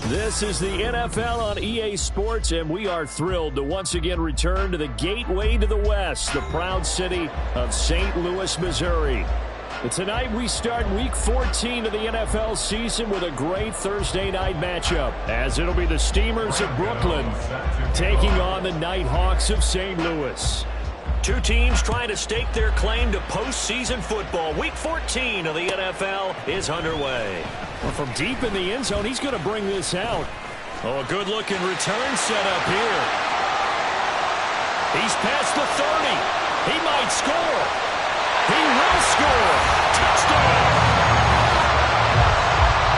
This is the NFL on EA Sports, and we are thrilled to once again return to the gateway to the West, the proud city of St. Louis, Missouri. And tonight we start Week 14 of the NFL season with a great Thursday night matchup, as it'll be the Steamers of Brooklyn taking on the Nighthawks of St. Louis. Two teams trying to stake their claim to postseason football. Week 14 of the NFL is underway. Well, from deep in the end zone, he's going to bring this out. Oh, a good-looking return set up here. He's past the 30. He might score. He will score. Touchdown.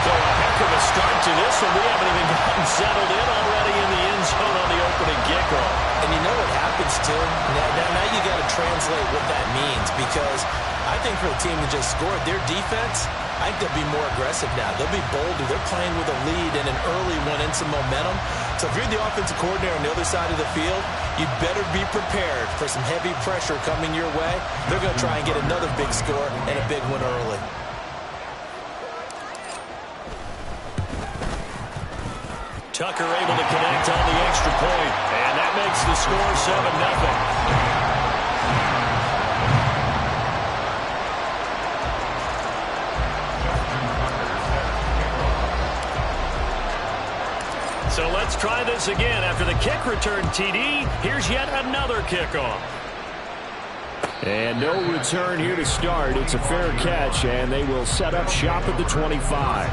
So a heck of a start to this one. We haven't even gotten settled in already in the end zone on the opening kickoff. And you know what happens, too? Now you got to translate what that means, because I think for a team that just scored, their defense, I think they'll be more aggressive now. They'll be bolder. They're playing with a lead and an early one and some momentum. So if you're the offensive coordinator on the other side of the field, you better be prepared for some heavy pressure coming your way. They're going to try and get another big score and a big one early. Tucker able to connect on the extra point, and that makes the score 7-0. So let's try this again. After the kick return, TD, here's yet another kickoff. And no return here to start. It's a fair catch, and they will set up shop at the 25.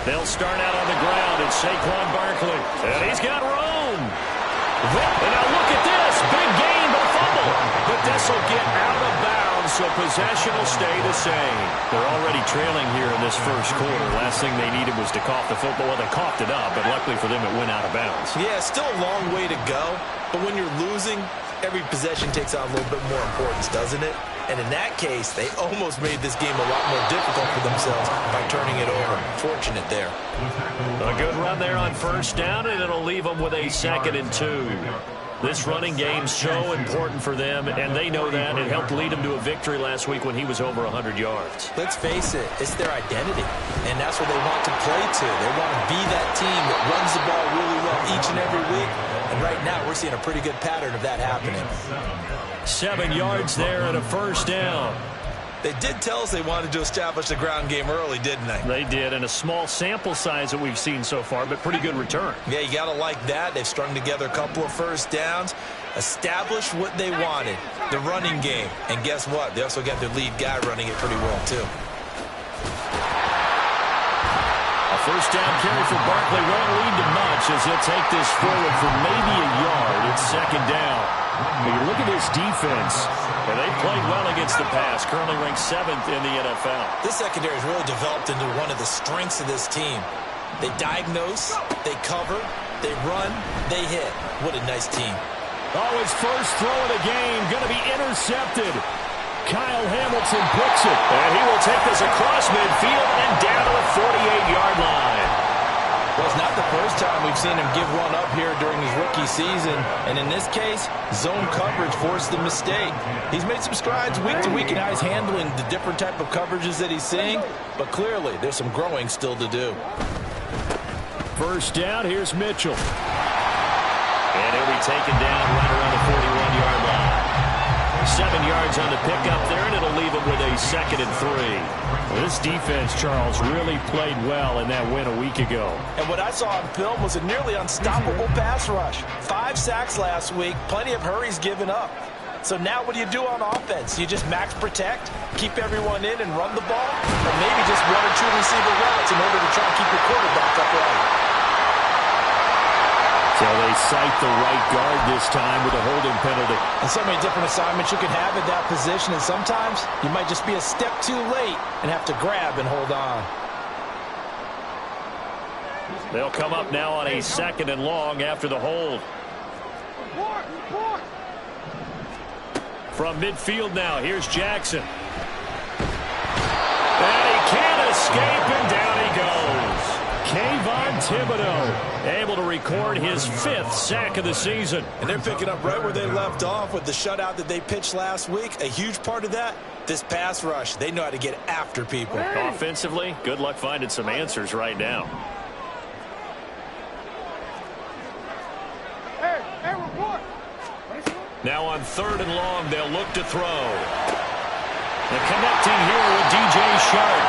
They'll start out on the ground. It's Saquon Barkley. And he's got room. And now look at this. Big gain, but a fumble. But this will get out of bounds, so possession will stay the same. They're already trailing here in this first quarter. Last thing they needed was to cough the football. Well, they coughed it up, but luckily for them, it went out of bounds. Yeah, still a long way to go. But when you're losing, every possession takes on a little bit more importance, doesn't it? And in that case, they almost made this game a lot more difficult for themselves by turning it over. Fortunate there. A good run there on first down, and it'll leave them with a 2nd and 2. This running game's so important for them, and they know that. It helped lead them to a victory last week when he was over 100 yards. Let's face it, it's their identity, and that's what they want to play to. They want to be that team that runs the ball really well each and every week, and right now we're seeing a pretty good pattern of that happening. 7 yards there and a first down. They did tell us they wanted to establish the ground game early, didn't they? They did, and a small sample size that we've seen so far, but pretty good return. Yeah, you got to like that. They've strung together a couple of first downs, established what they wanted, the running game. And guess what? They also got their lead guy running it pretty well, too. A first down carry for Barkley won't lead to much as he'll take this forward for maybe a yard. It's 2nd down. But you look at this defense, and they played well against the pass, currently ranked 7th in the NFL. This secondary has really developed into one of the strengths of this team. They diagnose, they cover, they run, they hit. What a nice team. Oh, his first throw of the game going to be intercepted. Kyle Hamilton picks it, and he will take this across midfield and down to the 48-yard line. Well, it's not the first time we've seen him give one up here during his rookie season. And in this case, zone coverage forced the mistake. He's made some strides week to week in how he's handling the different type of coverages that he's seeing. But clearly, there's some growing still to do. First down, here's Mitchell. And he'll be taken down right around the 41-yard line. 7 yards on the pickup there, and it'll leave him with a 2nd and 3. Well, this defense, Charles, really played well in that win a week ago. And what I saw on film was a nearly unstoppable pass rush. 5 sacks last week, plenty of hurries given up. So now what do you do on offense? You just max protect, keep everyone in and run the ball? Or maybe just 1 or 2 receiver routes in order to try and keep your quarterback upright? So they cite the right guard this time with a holding penalty. And so many different assignments you can have at that position, and sometimes you might just be a step too late and have to grab and hold on. They'll come up now on a 2nd and long after the hold. From midfield now, here's Jackson. And he can't escape, and down he goes. Kayvon Thibodeaux able to record his 5th sack of the season. And they're picking up right where they left off with the shutout that they pitched last week. A huge part of that, this pass rush. They know how to get after people. Offensively, good luck finding some answers right now. Now on 3rd and long, they'll look to throw. The connecting here with DJ Shark.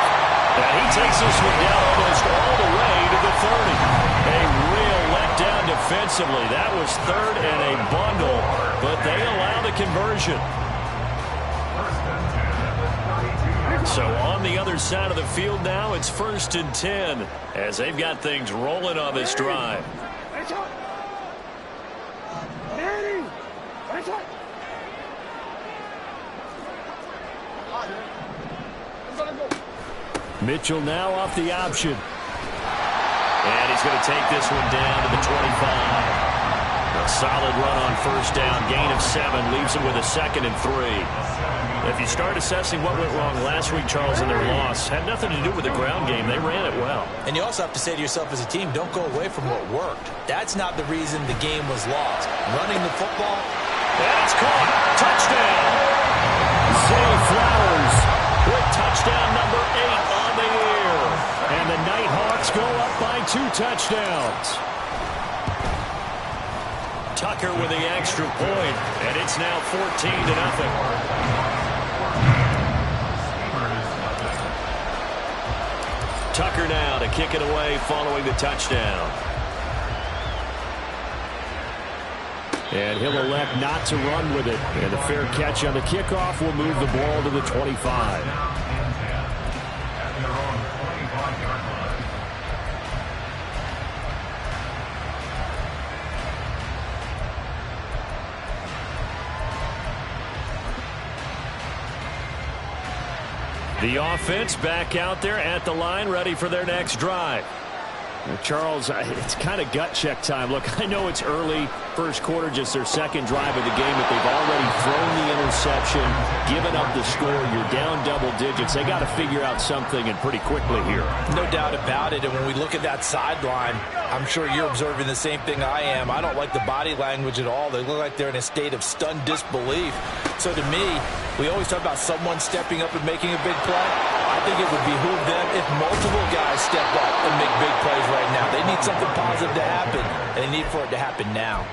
And he takes this one down almost all the way to the 30. A real letdown defensively. That was 3rd and a bundle, but they allow the conversion. So on the other side of the field now, it's 1st and 10 as they've got things rolling on this drive. Mitchell now off the option. And he's going to take this one down to the 25. A solid run on 1st down. Gain of 7 leaves him with a 2nd and 3. If you start assessing what went wrong last week, Charles, in their loss, had nothing to do with the ground game. They ran it well. And you also have to say to yourself as a team, don't go away from what worked. That's not the reason the game was lost. Running the football. And it's caught. Touchdown. Zay Flowers with touchdown number 8 on the year. And the Nighthawks go up by 2 touchdowns. Tucker with the extra point, and it's now 14-0. Tucker now to kick it away following the touchdown. And he'll elect not to run with it. And the fair catch on the kickoff will move the ball to the 25. The offense back out there at the line, ready for their next drive. Charles, it's kind of gut check time. Look, I know it's early, first quarter, just their 2nd drive of the game, but they've already thrown the interception, given up the score. You're down double digits. They got to figure out something, and pretty quickly here. No doubt about it. And when we look at that sideline, I'm sure you're observing the same thing I am. I don't like the body language at all. They look like they're in a state of stunned disbelief. So to me, we always talk about someone stepping up and making a big play. I think it would behoove them if multiple guys step up and make big plays right now. They need something positive to happen, and they need for it to happen now.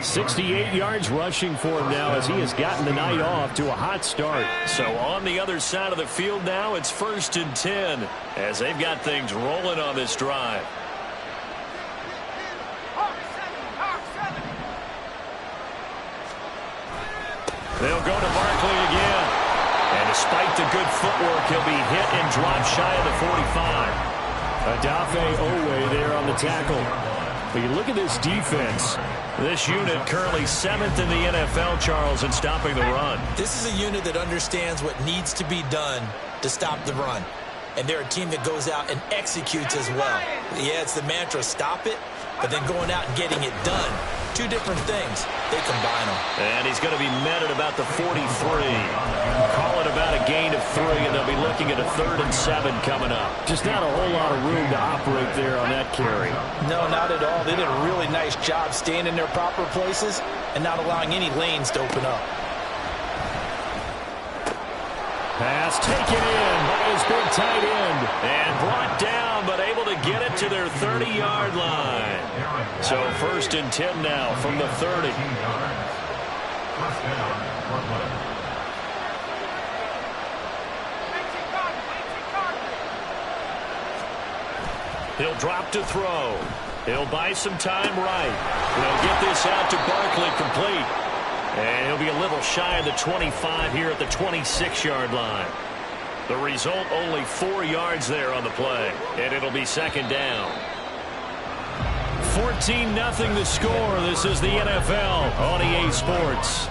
68 yards rushing for him now as he has gotten the night off to a hot start. So on the other side of the field now, it's 1st and 10 as they've got things rolling on this drive. They'll go to Barkley again. And despite the good footwork, he'll be hit and dropped shy of the 45. Odafe Oweh there on the tackle. But you look at this defense. This unit currently 7th in the NFL, Charles, in stopping the run. This is a unit that understands what needs to be done to stop the run. And they're a team that goes out and executes as well. Yeah, it's the mantra, stop it, but then going out and getting it done. 2 different things. They combine them. And he's going to be met at about the 43. Call it about a gain of 3, and they'll be looking at a 3rd and 7 coming up. Just not a whole lot of room to operate there on that carry. No, not at all. They did a really nice job staying in their proper places and not allowing any lanes to open up. Pass taken in by his big tight end. And brought down, but able to get it to their 30-yard line. So 1st and 10 now from the 30. He'll drop to throw. He'll buy some time right. He'll get this out to Barkley complete. And he'll be a little shy of the 25 here at the 26-yard line. The result, only 4 yards there on the play. And it'll be 2nd down. 14-0 the score. This is the NFL on EA Sports.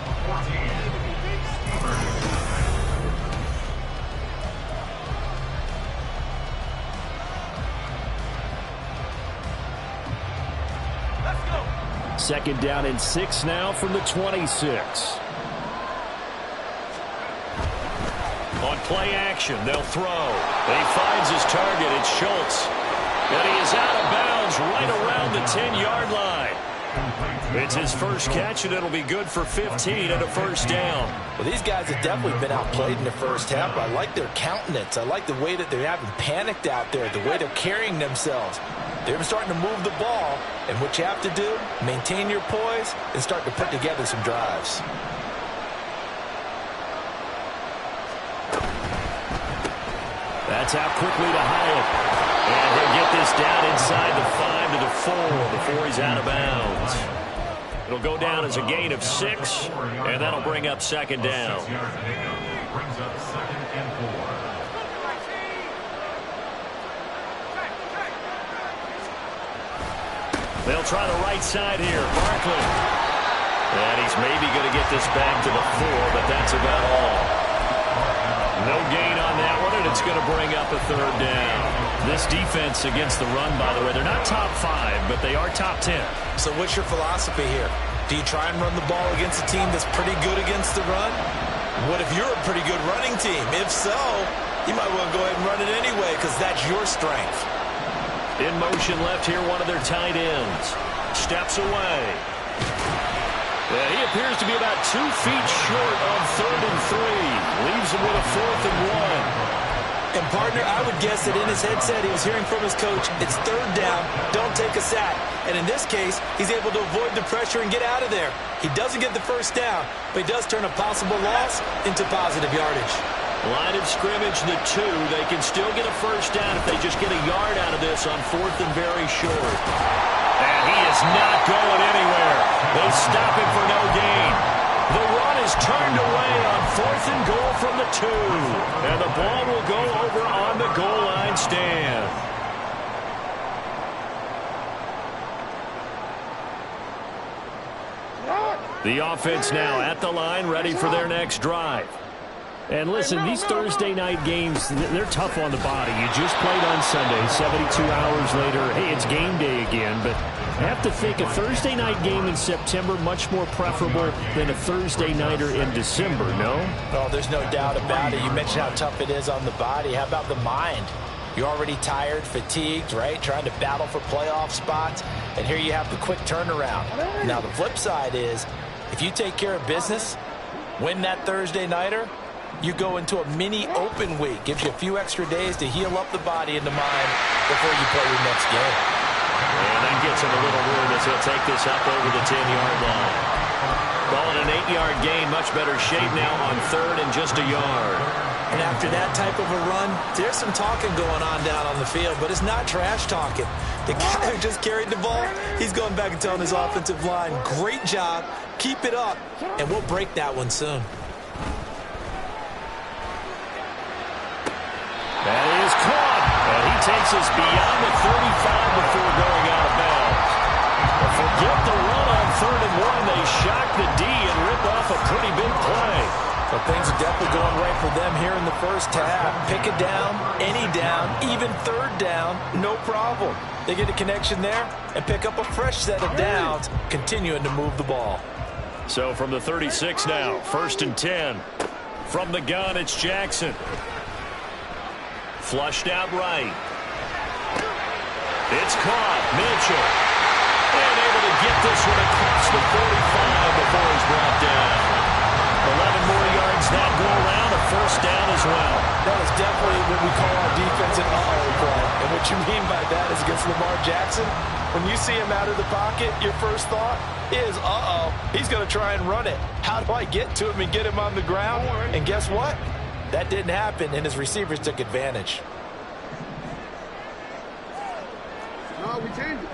Second down and 6 now from the 26. On play action, they'll throw. He finds his target. It's Schultz. And he is out of bounds right around the 10-yard line. It's his first catch, and it'll be good for 15 and a 1st down. Well, these guys have definitely been outplayed in the first half. I like their countenance. I like the way that they haven't panicked out there, the way they're carrying themselves. They're starting to move the ball, and what you have to do, maintain your poise and start to put together some drives. That's out quickly to Hyatt. And he'll get this down inside the 5 to the 4 before he's out of bounds. It'll go down as a gain of 6, and that'll bring up 2nd down. They'll try the right side here. Barkley. And he's maybe going to get this back to the 4, but that's about all. No gain on that one, and it's going to bring up a 3rd down. This defense against the run, by the way, they're not top 5, but they are top 10. So what's your philosophy here? Do you try and run the ball against a team that's pretty good against the run? What if you're a pretty good running team? If so, you might want to go ahead and run it anyway because that's your strength. In motion left here, one of their tight ends. Steps away. And he appears to be about 2 feet short on 3rd and 3. Leaves him with a 4th and 1. And, partner, I would guess that in his headset he was hearing from his coach, it's 3rd down, don't take a sack. And in this case, he's able to avoid the pressure and get out of there. He doesn't get the 1st down, but he does turn a possible loss into positive yardage. Line of scrimmage, the 2. They can still get a 1st down if they just get a yard out of this on 4th and very short. And he is not going anywhere. They stop him for no gain. The run is turned away on 4th and goal from the 2. And the ball will go over on the goal line stand. The offense now at the line, ready for their next drive. And listen, these Thursday night games, they're tough on the body. You just played on Sunday, 72 hours later, hey, it's game day again. But I have to think a Thursday night game in September much more preferable than a Thursday nighter in December, no? Oh, there's no doubt about it. You mentioned how tough it is on the body. How about the mind? You're already tired, fatigued, right? Trying to battle for playoff spots. And here you have the quick turnaround. Now, the flip side is, if you take care of business, win that Thursday nighter, you go into a mini open week. Gives you a few extra days to heal up the body and the mind before you play your next game. And that gets him a little room as he'll take this up over the 10-yard line. Calling an 8-yard gain, much better shape now on 3rd and just a yard. And after that type of a run, there's some talking going on down on the field, but it's not trash talking. The guy who just carried the ball, he's going back and telling his offensive line, great job, keep it up, and we'll break that one soon. That is caught, and he takes us beyond the 35 before going out of bounds. But forget the run on 3rd and 1. They shock the D and rip off a pretty big play. But things are definitely going right for them here in the first half. Pick it down, any down, even 3rd down, no problem. They get a connection there and pick up a fresh set of downs, continuing to move the ball. So from the 36 now, 1st and 10. From the gun, it's Jackson. Flushed out right. It's caught. Mitchell. And able to get this one across the 45 before he's brought down. 11 more yards that go around. A 1st down as well. That is definitely what we call our defensive uh-oh play. And what you mean by that is against Lamar Jackson, when you see him out of the pocket, your first thought is, uh-oh, he's going to try and run it. How do I get to him and get him on the ground? And guess what? That didn't happen, and his receivers took advantage. No, we changed it.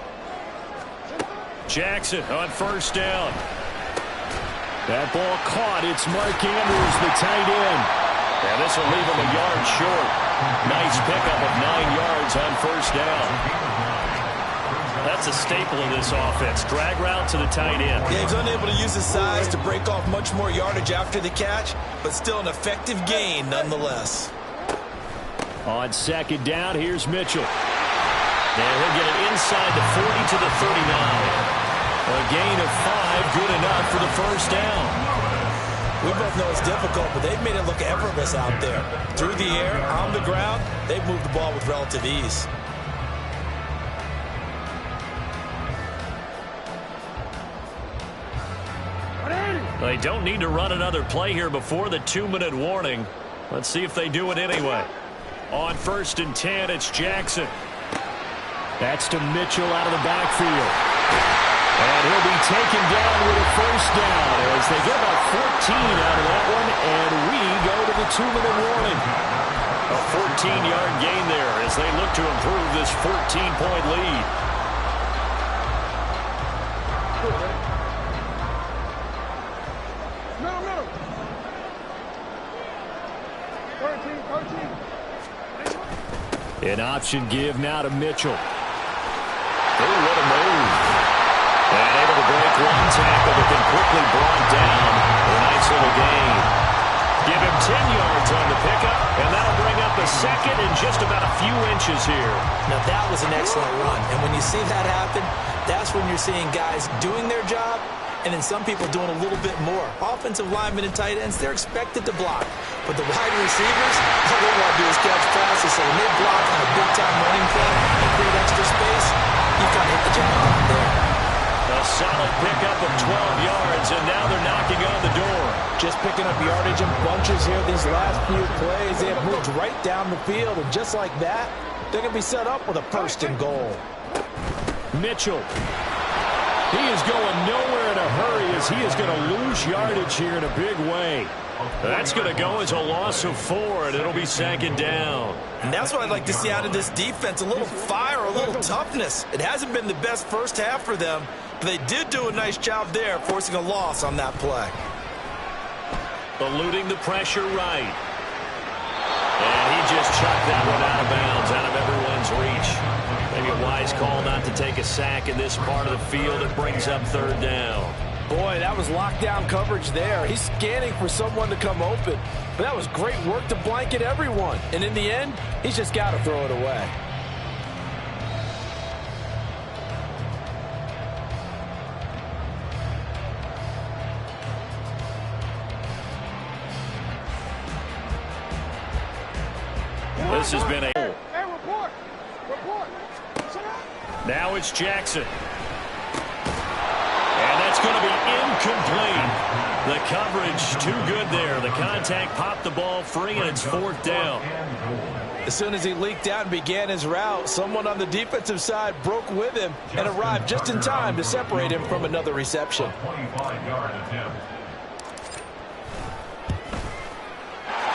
Jackson on first down. That ball caught. It's Mark Andrews, the tight end. And this will leave him a yard short. Nice pickup of 9 yards on first down. That's a staple of this offense. Drag route to the tight end. Yeah, he's unable to use his size to break off much more yardage after the catch, but still an effective gain nonetheless. On second down, here's Mitchell. And he'll get it inside the 40 to the 39. A gain of 5, good enough for the first down. We both know it's difficult, but they've made it look effortless out there. Through the air, on the ground, they've moved the ball with relative ease. They don't need to run another play here before the 2-minute warning. Let's see if they do it anyway. On first and 10, it's Jackson. That's to Mitchell out of the backfield. And he'll be taken down with a first down as they get about 14 out of that one, and we go to the 2-minute warning. A 14-yard gain there as they look to improve this 14-point lead. No. 13. An option give now to Mitchell. Oh, what a move. And able to break one tackle, but then quickly brought down. A nice little gain. Give him 10 yards on the pickup, and that'll bring up a second in just about a few inches here. Now, that was an excellent run. And when you see that happen, that's when you're seeing guys doing their job, and then some people doing a little bit more. Offensive linemen and tight ends, they're expected to block. But the wide receivers, all they want to do is catch passes. So when they block on a big-time running play and create extra space, you kind of hit the jackpot there. A solid pickup of 12 yards, and now they're knocking on the door. Just picking up yardage in bunches here these last few plays. They have moved right down the field, and just like that, they're going to be set up with a first and goal. Mitchell. He is going nowhere in a hurry as he is going to lose yardage here in a big way. That's going to go as a loss of 4, and it'll be second down. And that's what I'd like to see out of this defense, a little fire, a little toughness. It hasn't been the best first half for them, but they did do a nice job there, forcing a loss on that play. Eluding the pressure right. And he just chucked that one out of bounds, out of everyone's reach. Maybe a wise call not to take a sack in this part of the field. It brings up third down. Boy, that was lockdown coverage there. He's scanning for someone to come open. But that was great work to blanket everyone. And in the end, he's just got to throw it away. This has been a... Hey, report. Now it's Jackson. And that's going to be incomplete. The coverage too good there. The contact popped the ball free, and it's fourth down. As soon as he leaked out and began his route, someone on the defensive side broke with him and arrived just in time to separate him from another reception.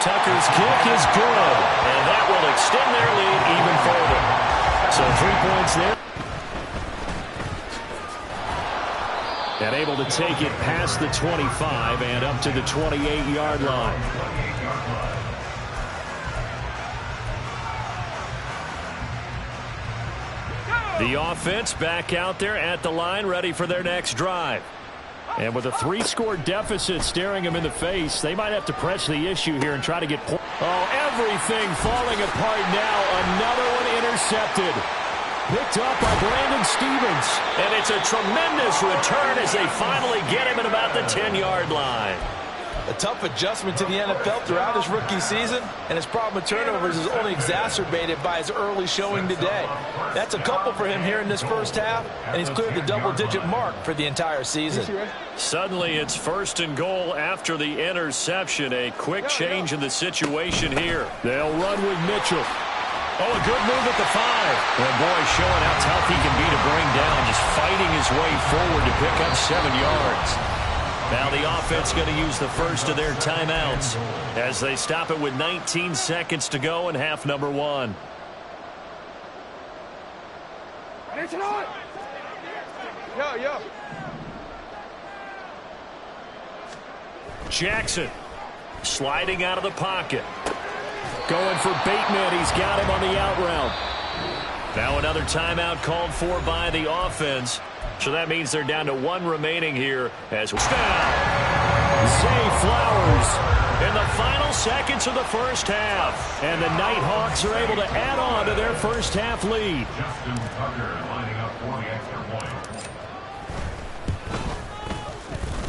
Tucker's kick is good, And that will extend their lead even further. so 3 points there. And able to take it past the 25 and up to the 28-yard line. The offense back out there at the line, ready for their next drive. And with a 3-score deficit staring them in the face, they might have to press the issue here and try to get points. Oh, everything falling apart now. Another one intercepted. Picked up by Brandon Stephens. And it's a tremendous return as they finally get him at about the 10-yard line. A tough adjustment to the NFL throughout his rookie season, and his problem with turnovers is only exacerbated by his early showing today. That's a couple for him here in this first half, and he's cleared the double-digit mark for the entire season. Suddenly it's 1st and goal after the interception. A quick change in the situation here. They'll run with Mitchell. Oh, a good move at the 5. And boy, showing how tough he can be to bring down, just fighting his way forward to pick up 7 yards. Now the offense going to use the first of their timeouts as they stop it with 19 seconds to go in half number 1. Yo. Jackson sliding out of the pocket. Going for Bateman. He's got him on the out route. Now another timeout called for by the offense. So that means they're down to 1 remaining here as down. Zay Flowers in the final seconds of the first half. And the Nighthawks are able to add on to their first half lead. Justin Tucker lining up for the extra point.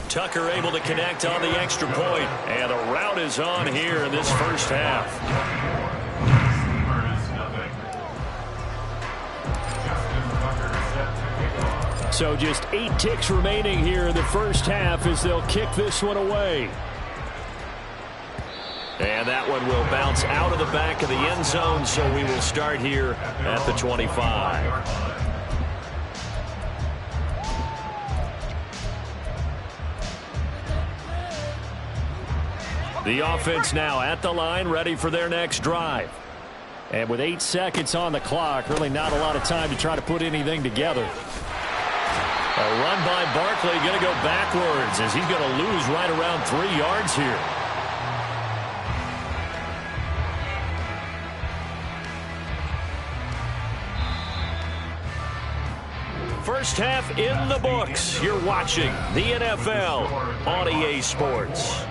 Tucker able to connect on the extra point. And the route is on here in this first half. So just 8 ticks remaining here in the first half as they'll kick this one away. And that one will bounce out of the back of the end zone, so we will start here at the 25. The offense now at the line, ready for their next drive. And with 8 seconds on the clock, really not a lot of time to try to put anything together. A run by Barkley, going to go backwards as he's going to lose right around 3 yards here. First half in the books. You're watching the NFL on EA Sports.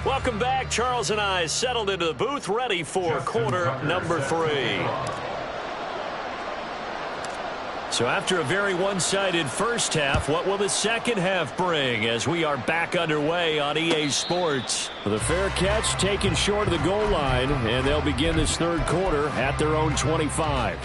Welcome back. Charles and I settled into the booth, ready for quarter number 3. So after a very one-sided first half, what will the second half bring as we are back underway on EA Sports? The fair catch taken short of the goal line, and they'll begin this third quarter at their own 25.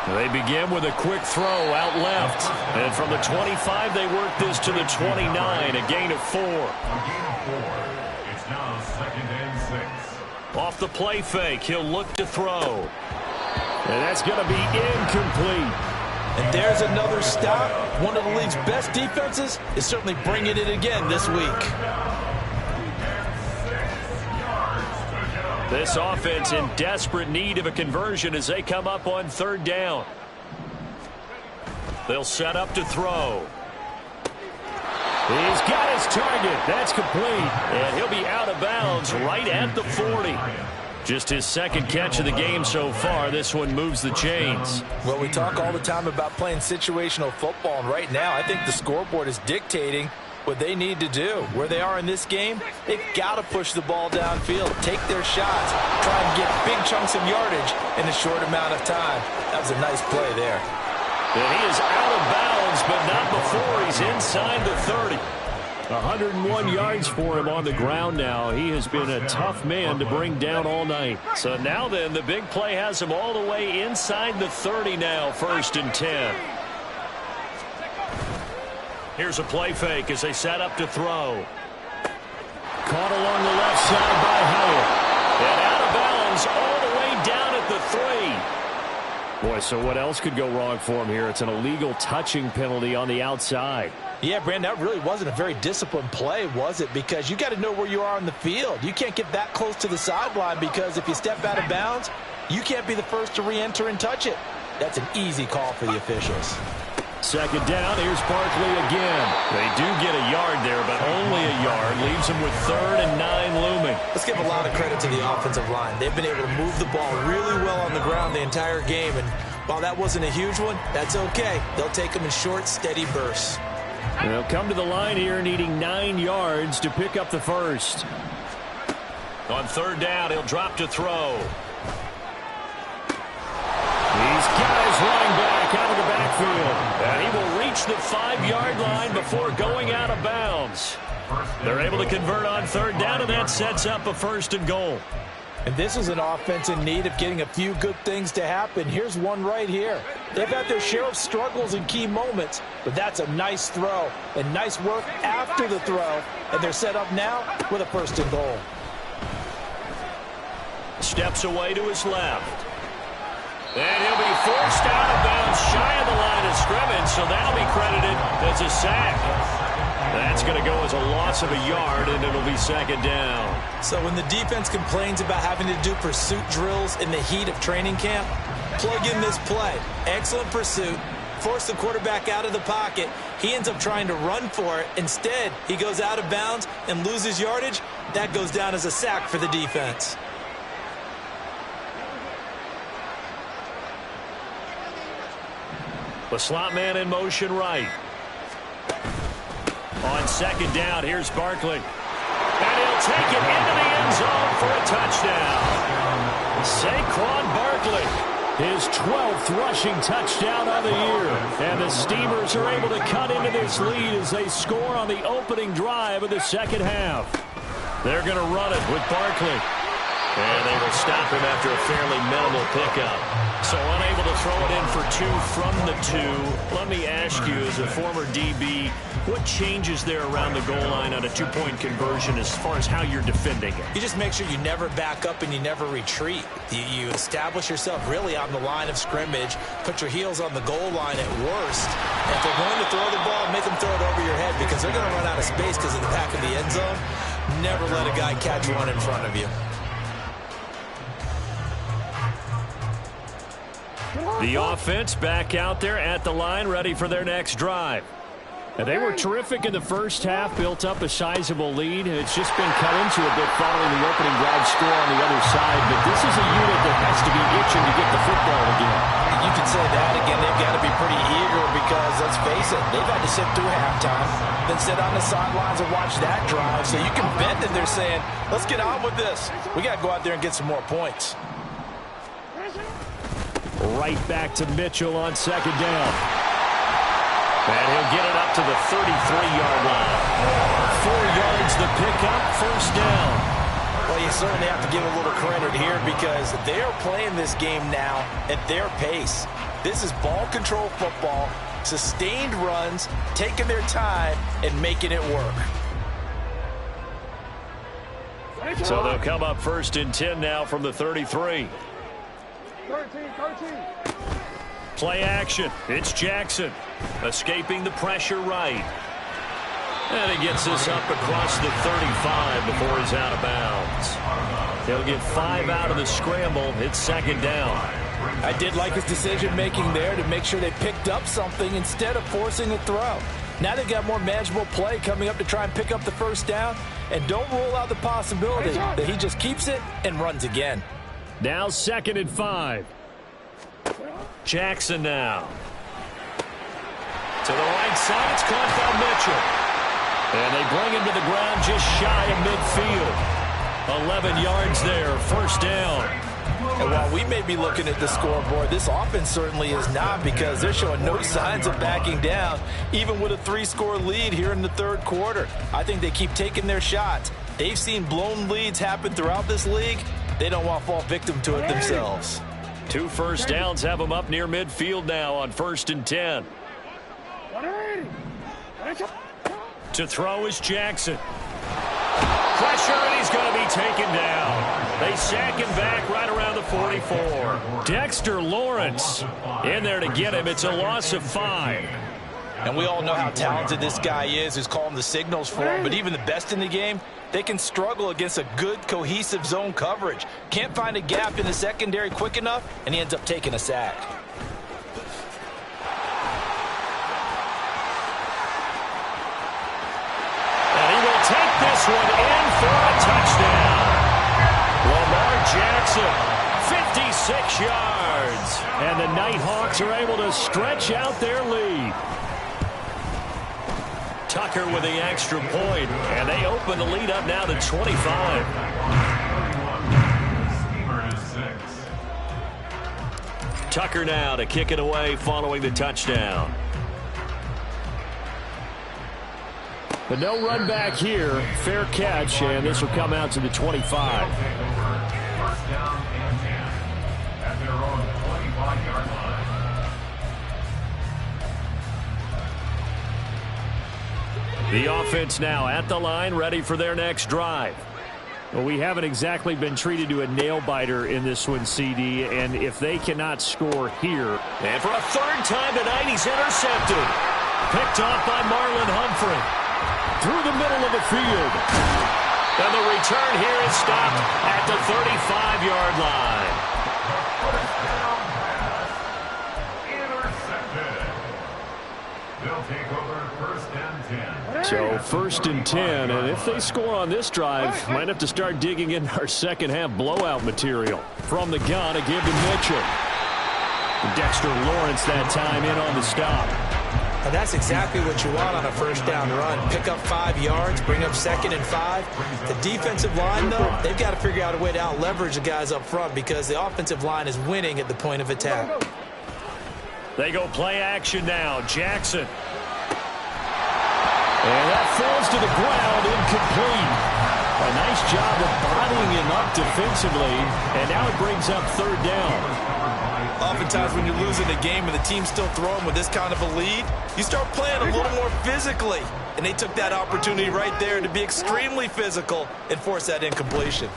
They begin with a quick throw out left. And from the 25, they work this to the 29, a gain of 4. It's now 2nd and 6. Off the play fake, he'll look to throw. And that's going to be incomplete. And there's another stop. One of the league's best defenses is certainly bringing it again this week. This offense in desperate need of a conversion as they come up on 3rd down. They'll set up to throw. He's got his target. That's complete. And he'll be out of bounds right at the 40. Just his second catch of the game so far. This one moves the chains. Well, we talk all the time about playing situational football, and right now I think the scoreboard is dictating what they need to do. Where they are in this game, they've got to push the ball downfield, take their shots, try and get big chunks of yardage in a short amount of time. That was a nice play there. And he is out of bounds, but not before he's inside the 30. 101 yards for him on the ground now. He has been a tough man to bring down all night. So now then, the big play has him all the way inside the 30 now, 1st and 10. Here's a play fake as they set up to throw. Caught along the left side by Howard. And out of bounds all the way down at the 3. Boy, so what else could go wrong for him here? It's an illegal touching penalty on the outside. Yeah, Brandon, that really wasn't a very disciplined play, was it? Because you got to know where you are on the field. You can't get that close to the sideline because if you step out of bounds, you can't be the first to re-enter and touch it. That's an easy call for the officials. Second down, here's Barkley again. They do get a yard there, but only a yard. Leaves them with 3rd and 9 looming. Let's give a lot of credit to the offensive line. They've been able to move the ball really well on the ground the entire game, and while that wasn't a huge one, that's okay. They'll take them in short, steady bursts. They'll come to the line here needing 9 yards to pick up the first. On 3rd down, he'll drop to throw. He's got his running back out of the backfield. And he will reach the 5-yard line before going out of bounds. They're able to convert on 3rd down, and that sets up a 1st and goal. And this is an offense in need of getting a few good things to happen. Here's one right here. They've had their share of struggles in key moments, but that's a nice throw and nice work after the throw. And they're set up now with a 1st and goal. Steps away to his left. And he'll be forced out of bounds shy of the line of scrimmage, so that'll be credited as a sack. That's going to go as a loss of a yard, and it'll be 2nd down. So when the defense complains about having to do pursuit drills in the heat of training camp, plug in this play. Excellent pursuit. Force the quarterback out of the pocket. He ends up trying to run for it. Instead, he goes out of bounds and loses yardage. That goes down as a sack for the defense. The slot man in motion right. On 2nd down, here's Barkley. And he'll take it into the end zone for a touchdown. Saquon Barkley, his 12th rushing touchdown of the year. And the Steamers are able to cut into this lead as they score on the opening drive of the 2nd half. They're going to run it with Barkley. And they will stop him after a fairly minimal pickup. So unable to throw it in for 2 from the 2. Let me ask you, as a former DB, what changes there around the goal line on a 2-point conversion as far as how you're defending it? You just make sure you never back up and you never retreat. You establish yourself really on the line of scrimmage, put your heels on the goal line at worst. And if they're going to throw the ball, make them throw it over your head because they're going to run out of space because of the back of the end zone. Never let a guy catch one in front of you. The offense back out there at the line, ready for their next drive. And they were terrific in the first half, built up a sizable lead, and it's just been cut into a bit following the opening drive score on the other side. But this is a unit that has to be itching to get the football again. You could say that again. They've got to be pretty eager because, let's face it, they've had to sit through halftime, then sit on the sidelines and watch that drive. So you can bet that they're saying, let's get on with this. We got to go out there and get some more points. Right back to Mitchell on 2nd down. And he'll get it up to the 33-yard line. 4 yards the pickup, 1st down. Well, you certainly have to give a little credit here because they are playing this game now at their pace. This is ball control football, sustained runs, taking their time, and making it work. So they'll come up 1st and 10 now from the 33. 13. Play action. It's Jackson. Escaping the pressure right. And he gets this up across the 35 before he's out of bounds. He'll get 5 out of the scramble. It's 2nd down. I did like his decision-making there to make sure they picked up something instead of forcing a throw. Now they've got more manageable play coming up to try and pick up the 1st down. And don't rule out the possibility that he just keeps it and runs again. Now 2nd and 5. Jackson now. To the right side, it's caught by Mitchell. And they bring him to the ground just shy of midfield. 11 yards there, 1st down. And while we may be looking at the scoreboard, this offense certainly is not because they're showing no signs of backing down, even with a 3-score lead here in the 3rd quarter. I think they keep taking their shots. They've seen blown leads happen throughout this league. They don't want to fall victim to it themselves. 2 first downs have them up near midfield now on 1st and 10. To throw is Jackson. Pressure, and he's going to be taken down. They sack him back right around the 44. Dexter Lawrence in there to get him. It's a loss of 5. And we all know how talented this guy is who's calling the signals for him. But even the best in the game, they can struggle against a good, cohesive zone coverage. Can't find a gap in the secondary quick enough, and he ends up taking a sack. Jackson, 56 yards. And the Nighthawks are able to stretch out their lead. Tucker with the extra point, and they open the lead up now to 25. Tucker now to kick it away following the touchdown. But no run back here. Fair catch, and this will come out to the 25. First down and 10 at their own 25-yard line. The offense now at the line, ready for their next drive. Well, we haven't exactly been treated to a nail-biter in this one, CD, and if they cannot score here. And for a third time tonight, he's intercepted. Picked off by Marlon Humphrey. Through the middle of the field. And the return here is stopped at the 35-yard line. Intercepted. They'll take over first and 10. So first and 10, and if they score on this drive, might have to start digging in our second half blowout material. From the gun, a give to Mitchell. Dexter Lawrence that time in on the stop. And that's exactly what you want on a first down run. Pick up 5 yards, bring up 2nd and 5. The defensive line, though, they've got to figure out a way to out-leverage the guys up front because the offensive line is winning at the point of attack. They go play action now. Jackson. And that falls to the ground, incomplete. A nice job of bodying him up defensively, and now it brings up third down. Oftentimes when you're losing a game and the team's still throwing with this kind of a lead, you start playing a little more physically. And they took that opportunity right there to be extremely physical and force that incompletion.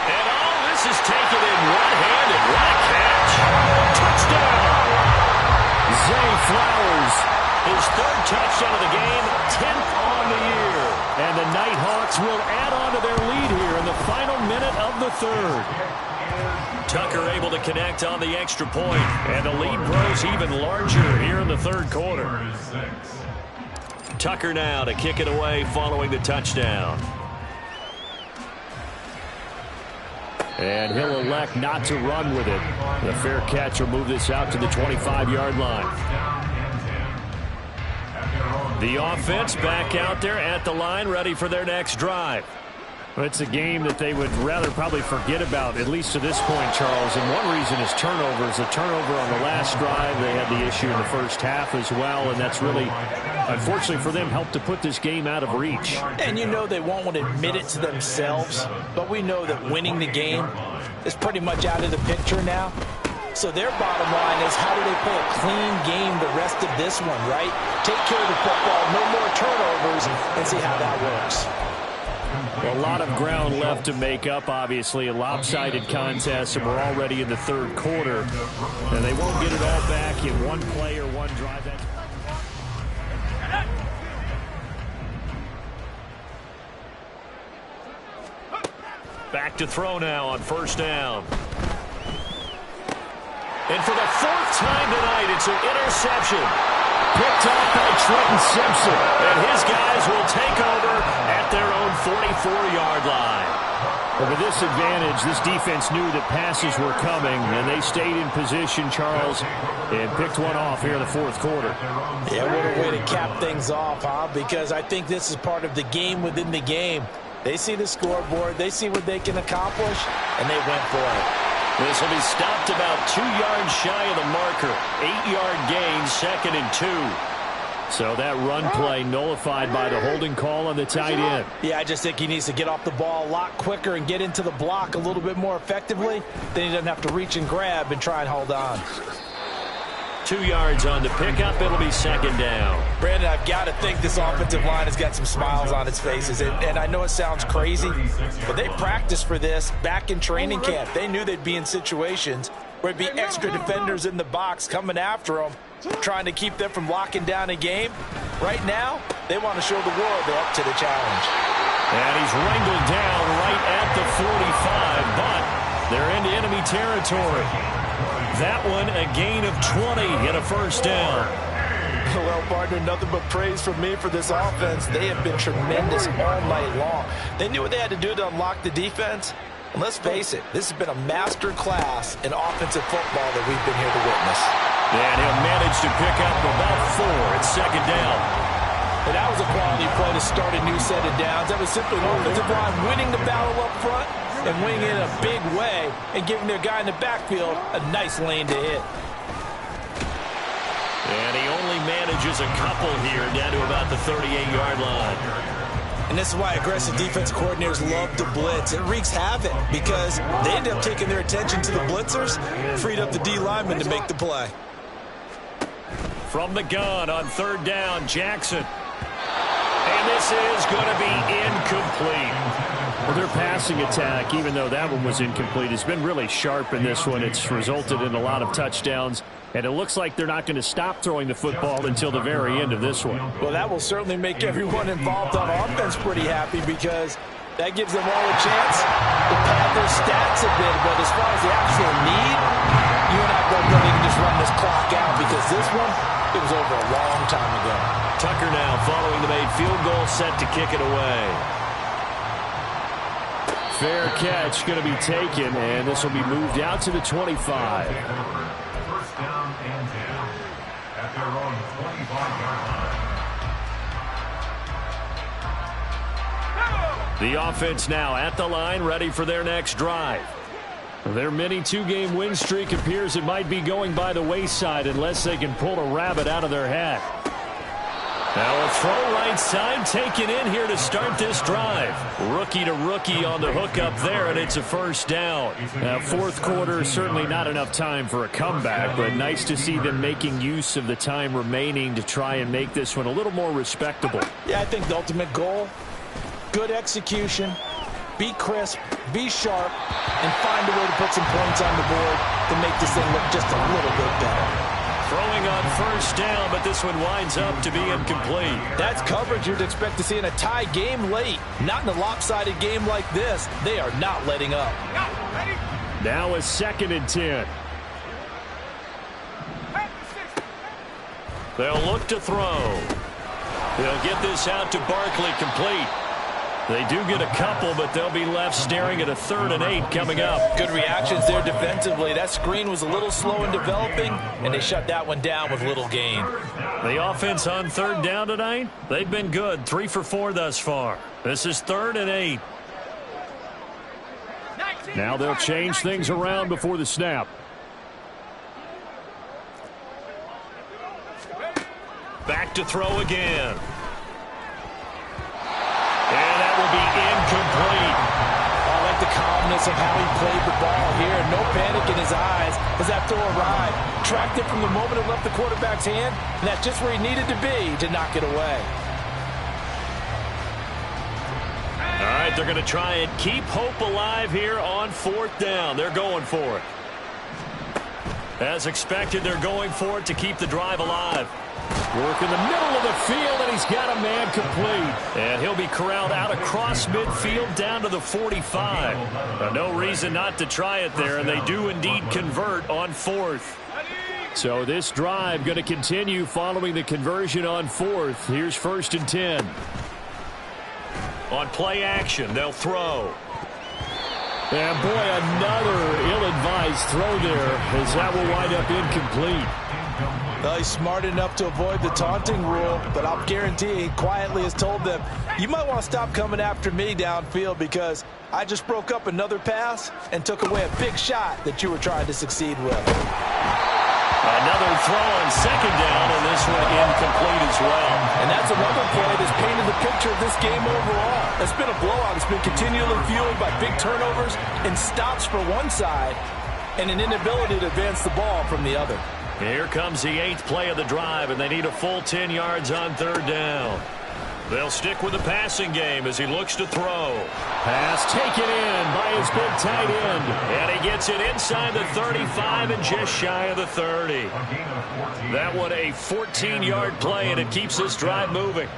And all this is taken in one-handed. What a catch. Touchdown. Zay Flowers, his third touchdown of the game, 10th on the year. And the Nighthawks will add on to their lead here in the final minute of the third. Tucker able to connect on the extra point, and the lead grows even larger here in the third quarter. Tucker now to kick it away following the touchdown. And he'll elect not to run with it. The fair catch will move this out to the 25-yard line. The offense back out there at the line, ready for their next drive. Well, it's a game that they would rather probably forget about, at least to this point, Charles. And one reason is turnovers. A turnover on the last drive. They had the issue in the first half as well, and that's really, unfortunately for them, helped to put this game out of reach. And you know they won't want to admit it to themselves, but we know that winning the game is pretty much out of the picture now. So their bottom line is, how do they play a clean game the rest of this one, right? Take care of the football, no more turnovers, and see how that works. A lot of ground left to make up, obviously. A lopsided contest, and we're already in the third quarter. And they won't get it all back in one play or one drive. Back to throw now on first down. And for the fourth time tonight, it's an interception. Picked off by Trenton Simpson. And his guys will take over at their own 44-yard line. But with this advantage, this defense knew that passes were coming, and they stayed in position, Charles, and picked one off here in the fourth quarter. Yeah, what a way to cap things off, huh? Because I think this is part of the game within the game. They see the scoreboard, they see what they can accomplish, and they went for it. This will be stopped about 2 yards shy of the marker. 8-yard gain, 2nd and 2. So that run play nullified by the holding call on the tight end. Yeah, I just think he needs to get off the ball a lot quicker and get into the block a little bit more effectively. Then he doesn't have to reach and grab and try and hold on. 2 yards on the pickup. It'll be 2nd down. Brandon, I've got to think this offensive line has got some smiles on its faces. And I know it sounds crazy, but they practiced for this back in training camp. They knew they'd be in situations where it'd be extra defenders in the box coming after them, trying to keep them from locking down a game. Right now, they want to show the world they're up to the challenge. And he's wrangled down right at the 45, but they're into enemy territory. That one, a gain of 20 and a first down. Well, partner, nothing but praise from me for this offense. They have been tremendous all night long. They knew what they had to do to unlock the defense. And let's face it, this has been a master class in offensive football that we've been here to witness. And he'll manage to pick up about 4 at second down. And that was a quality play to start a new set of downs. That was simply an offensive line winning the battle up front and winning it in a big way and giving their guy in the backfield a nice lane to hit. And he only manages a couple here down to about the 38-yard line. And this is why aggressive defense coordinators love to blitz. It wreaks havoc because they end up taking their attention to the blitzers, freed up the D lineman to make the play. From the gun on third down, Jackson. And this is going to be incomplete. Well, their passing attack, even though that one was incomplete, has been really sharp in this one. It's resulted in a lot of touchdowns. And it looks like they're not going to stop throwing the football until the very end of this one. Well, that will certainly make everyone involved on offense pretty happy because that gives them all a chance to pad their stats a bit. But as far as the actual need, you and I both know they can just run this clock out because this one, it was over a long time ago. Tucker now following the made field goal, set to kick it away. Fair catch going to be taken, and this will be moved out to the 25. First down and 10 at their own 25-yard line. The offense now at the line, ready for their next drive. Their mini 2-game win streak appears it might be going by the wayside unless they can pull a rabbit out of their hat. Now a throw right side taken in here to start this drive. Rookie to rookie on the hook up there, and it's a first down. Now fourth quarter, certainly not enough time for a comeback, but nice to see them making use of the time remaining to try and make this one a little more respectable. Yeah, I think the ultimate goal, good execution, be crisp, be sharp, and find a way to put some points on the board to make this thing look just a little bit better. Throwing on first down, but this one winds up to be incomplete. That's coverage you'd expect to see in a tie game late. Not in a lopsided game like this. They are not letting up. Now a 2nd and 10. They'll look to throw. They'll get this out to Barkley, complete. They do get a couple, but they'll be left staring at a 3rd and 8 coming up. Good reactions there defensively. That screen was a little slow in developing, and they shut that one down with little gain. The offense on 3rd down tonight, they've been good. 3 for 4 thus far. This is 3rd and 8. Now they'll change things around before the snap. Back to throw again. And that will be incomplete. I like the calmness of how he played the ball here. No panic in his eyes as that throw arrived. Tracked it from the moment it left the quarterback's hand, and that's just where he needed to be to knock it away. All right, they're going to try and keep hope alive here on 4th down. They're going for it. As expected, they're going for it to keep the drive alive. Work in the middle of the field, and he's got a man complete. And he'll be corralled out across midfield down to the 45. No reason not to try it there, and they do indeed convert on 4th. So this drive going to continue following the conversion on 4th. Here's 1st and 10. On play action, they'll throw. And boy, another ill-advised throw there, as that will wind up incomplete. Well, he's smart enough to avoid the taunting rule, but I'll guarantee he quietly has told them, you might want to stop coming after me downfield because I just broke up another pass and took away a big shot that you were trying to succeed with. Another throw on 2nd down, and this one incomplete as well. And that's another play that's painted the picture of this game overall. It's been a blowout. It's been continually fueled by big turnovers and stops for one side and an inability to advance the ball from the other. Here comes the 8th play of the drive, and they need a full 10 yards on 3rd down. They'll stick with the passing game as he looks to throw. Pass taken in by his big tight end. And he gets it inside the 35 and just shy of the 30. That one a 14-yard play, and it keeps this drive moving.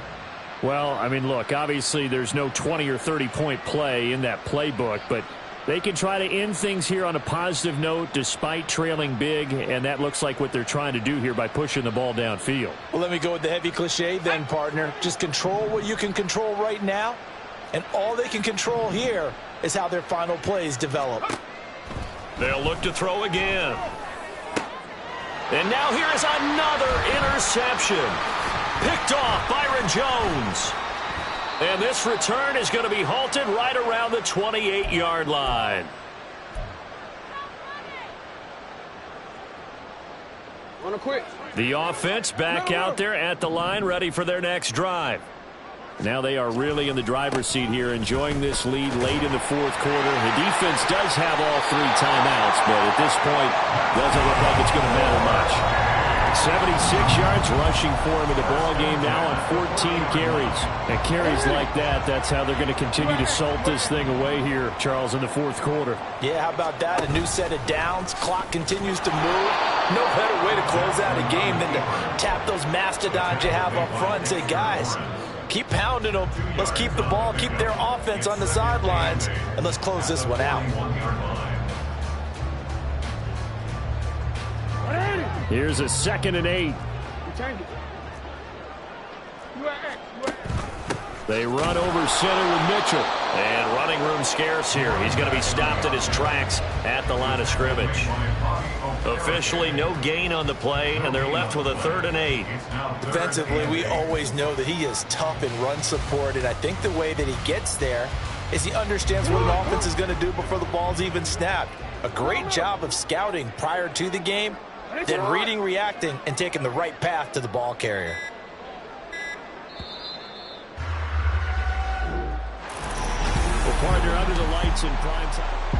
Well, I mean, look, obviously there's no 20 or 30-point play in that playbook, but They can try to end things here on a positive note despite trailing big, and that looks like what they're trying to do here by pushing the ball downfield. Well, let me go with the heavy cliche then, partner. Just control what you can control right now, and all they can control here is how their final plays develop. They'll look to throw again. And now here is another interception. Picked off Byron Jones. And this return is going to be halted right around the 28-yard line. Wanna quit? The offense back out there at the line, ready for their next drive. Now they are really in the driver's seat here, enjoying this lead late in the fourth quarter. The defense does have all 3 timeouts, but at this point, doesn't look like it's going to matter much. 76 yards rushing for him in the ball game now on 14 carries. And carries like that, that's how they're going to continue to salt this thing away here, Charles, in the fourth quarter. Yeah, how about that? A new set of downs. Clock continues to move. No better way to close out a game than to tap those mastodons you have up front and say, guys, keep pounding them. Let's keep the ball, keep their offense on the sidelines, and let's close this one out. Here's a 2nd and 8. They run over center with Mitchell. And running room scarce here. He's going to be stopped in his tracks at the line of scrimmage. Officially no gain on the play, and they're left with a 3rd and 8. Defensively, we always know that he is tough in run support, and I think the way that he gets there is he understands what an offense is going to do before the ball's even snapped. A great job of scouting prior to the game, then reading, reacting, and taking the right path to the ball carrier. Well, partner, under the lights in prime time.